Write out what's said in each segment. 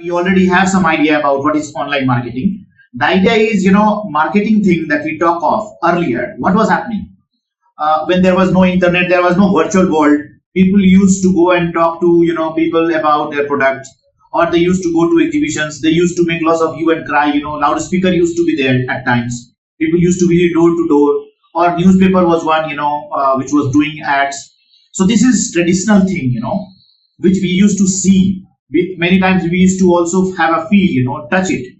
we already have some idea about what is online marketing. The idea is, marketing thing that we talked of earlier. What was happening? When there was no internet, there was no virtual world. People used to go and talk to, people about their products, or they used to go to exhibitions. They used to make lots of hue and cry. Loudspeaker used to be there at times. People used to be door to door, or newspaper was one, which was doing ads. So this is traditional thing, which we used to see. Many times we used to also have a feel, touch it,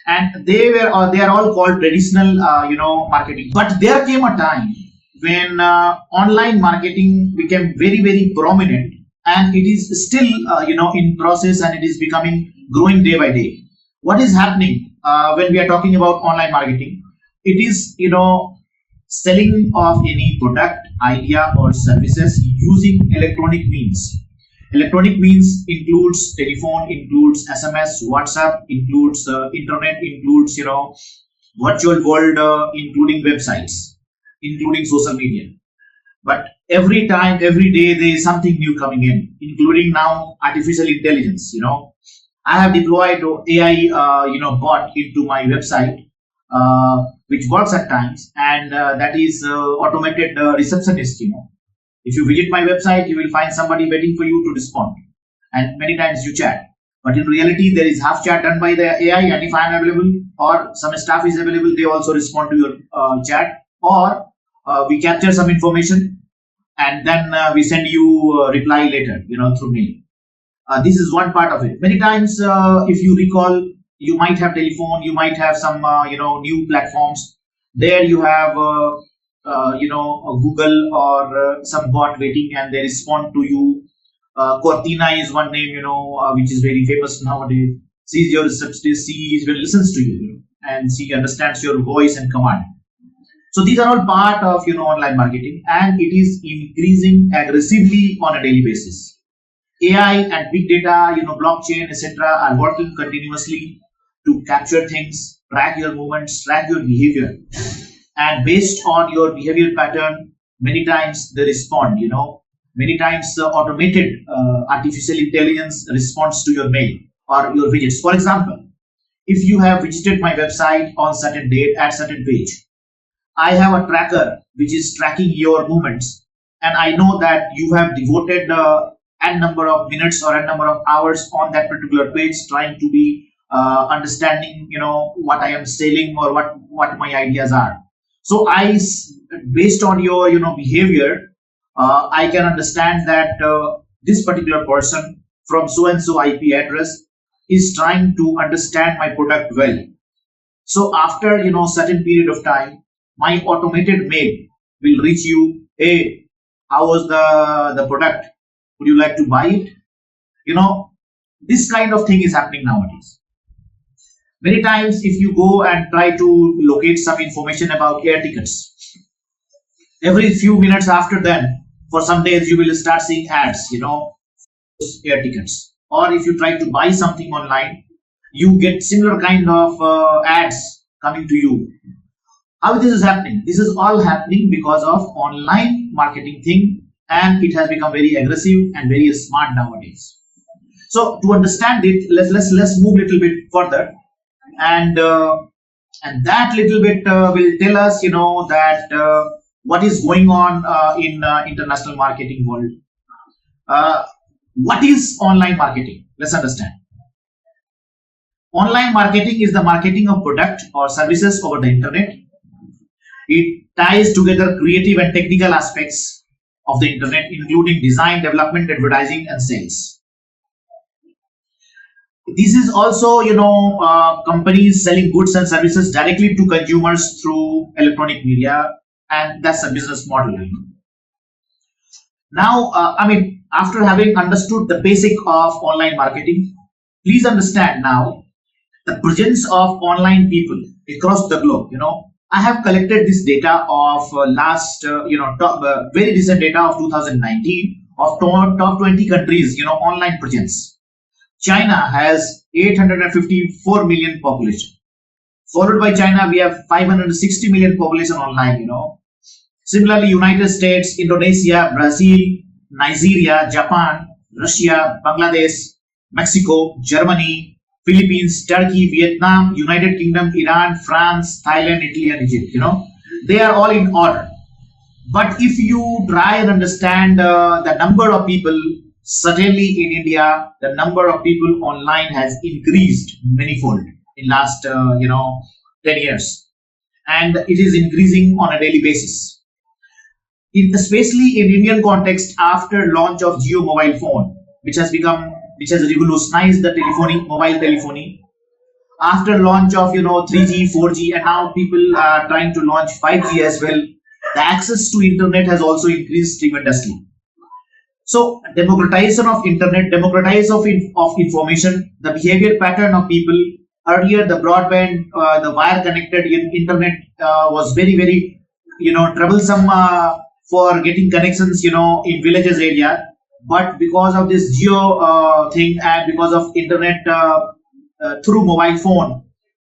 and they are all called traditional, marketing. But there came a time when online marketing became very very prominent, and it is still, in process, and it is becoming growing day by day. What is happening when we are talking about online marketing? It is, selling of any product, idea, or services using electronic means. Electronic means includes telephone, includes SMS, WhatsApp, includes internet, includes, virtual world, including websites, including social media. But every time, every day, there is something new coming in, including now artificial intelligence. I have deployed AI, bot into my website, which works at times, and that is automated receptionist. If you visit my website, you will find somebody waiting for you to respond, and many times you chat. But in reality, there is half chat done by the AI, and if I am available or some staff is available, they also respond to your chat, or we capture some information, and then we send you a reply later, through mail. This is one part of it. Many times, if you recall, you might have telephone, you might have some, new platforms. There you have, a Google or some bot waiting, and they respond to you. Cortina is one name, which is very famous nowadays. She is your receptionist. She even listens to you, and she understands your voice and command. So these are all part of, online marketing, and it is increasing aggressively on a daily basis. AI and big data, blockchain, etc., are working continuously to capture things, track your movements, track your behavior, and based on your behavior pattern, many times they respond. Many times the automated artificial intelligence responds to your mail or your visits. For example, if you have visited my website on certain date at certain page, I have a tracker which is tracking your movements, and I know that you have devoted n number of minutes or n number of hours on that particular page, trying to be understanding, what I am selling or what my ideas are. So based on your, behavior, I can understand that this particular person from so and so IP address is trying to understand my product well. So after, certain period of time, my automated mail will reach you. Hey, how was the product? Would you like to buy it? This kind of thing is happening nowadays. Many times, if you go and try to locate some information about air tickets, every few minutes after then, for some days, you will start seeing ads, air tickets. Or if you try to buy something online, you get similar kind of ads coming to you. How this is happening? This is all happening because of online marketing thing, and it has become very aggressive and very smart nowadays. So to understand it, let's move a little bit further, and that little bit will tell us, that what is going on in international marketing world. What is online marketing? Let's understand. Online marketing is the marketing of product or services over the internet. It ties together creative and technical aspects of the internet, including design, development, advertising, and sales. This is also, companies selling goods and services directly to consumers through electronic media, and that's a business model. Now, after having understood the basic of online marketing, please understand now the presence of online people across the globe. I have collected this data of last, very recent data of 2019 of top 20 countries, online presence. China has 854 million population. Followed by China, we have 560 million population online. Similarly, United States, Indonesia, Brazil, Nigeria, Japan, Russia, Bangladesh, Mexico, Germany, Philippines, Turkey, Vietnam, United Kingdom, Iran, France, Thailand, Italy, and Egypt. They are all in order. But if you try and understand the number of people, certainly in India, the number of people online has increased manifold in last 10 years, and it is increasing on a daily basis. Especially in Indian context, after launch of Geo mobile phone, which has revolutionized the mobile telephony. After launch of 3G, 4G, and now people are trying to launch 5G as well. The access to internet has also increased tremendously. So democratization of internet, democratization of information, the behavior pattern of people. Earlier, the broadband, the wire connected internet was very, very, troublesome for getting connections, in villages area. But because of this geo thing, and because of internet through mobile phone,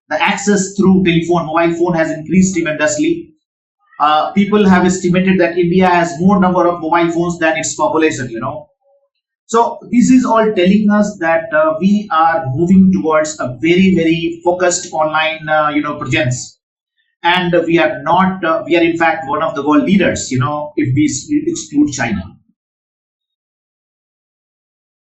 the access through mobile phone has increased tremendously. People have estimated that India has more number of mobile phones than its population. So this is all telling us that we are moving towards a very, very focused online, presence. And we are not, we are in fact one of the world leaders, if we exclude China.